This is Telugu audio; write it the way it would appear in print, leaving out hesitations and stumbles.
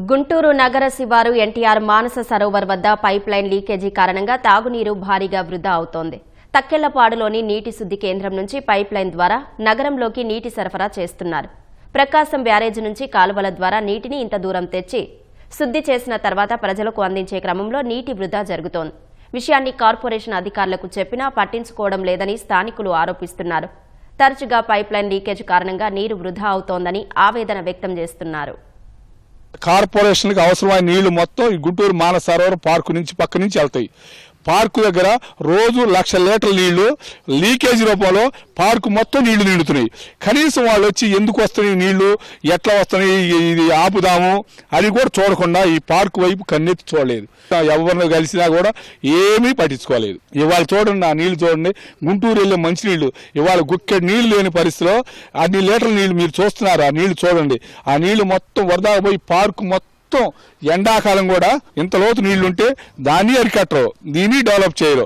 గుంటూరు నగర శివారు ఎన్టీఆర్ మానస సరోవర్ వద్ద పైప్ లైన్ లీకేజీ కారణంగా తాగునీరు భారీగా వృధా అవుతోంది. తక్కెళ్లపాడులోని నీటి శుద్ధి కేంద్రం నుంచి పైప్ లైన్ ద్వారా నగరంలోకి నీటి సరఫరా చేస్తున్నారు. ప్రకాశం బ్యారేజ్ నుంచి కాలువల ద్వారా నీటిని ఇంత దూరం తెచ్చి శుద్ధి చేసిన తర్వాత ప్రజలకు అందించే క్రమంలో నీటి వృధా జరుగుతోంది. విషయాన్ని కార్పొరేషన్ అధికారులకు చెప్పినా పట్టించుకోవడం లేదని స్థానికులు ఆరోపిస్తున్నారు. తరచుగా పైప్ లైన్ లీకేజ్ కారణంగా నీరు వృధా అవుతోందని ఆవేదన వ్యక్తం చేస్తున్నారు. కార్పొరేషన్కి అవసరమైన నీళ్లు మొత్తం ఈ గుంటూరు మానస సరోవర్ పార్కు నుంచి పక్క నుంచి వెళ్తాయి. పార్కు దగ్గర రోజు 1,00,000 లీటర్ల నీళ్లు లీకేజ్ రూపంలో పార్కు మొత్తం నీళ్లు నిండుతున్నాయి. కనీసం వాళ్ళు వచ్చి ఎందుకు వస్తున్నాయి నీళ్లు, ఎట్లా వస్తున్నాయి, ఇది ఆపుదాము అని కూడా చూడకుండా ఈ పార్కు వైపు కన్నెత్తి చూడలేదు. ఎవరిని కలిసినా కూడా ఏమీ పట్టించుకోలేదు. ఇవాళ చూడండి, ఆ నీళ్లు చూడండి, గుంటూరు వెళ్ళే మంచినీళ్లు ఇవాళ గుక్కెడు నీళ్లు లేని పరిస్థితిలో అన్ని లీటర్ల నీళ్లు మీరు చూస్తున్నారు. ఆ నీళ్లు చూడండి, ఆ నీళ్లు మొత్తం వరదాగా పోయి పార్కు మొత్తం ఎండాకాలం కూడా ఇంత లోతు నీళ్లుంటే దాన్ని అరికట్టరు, దీన్ని డెవలప్ చేయరు.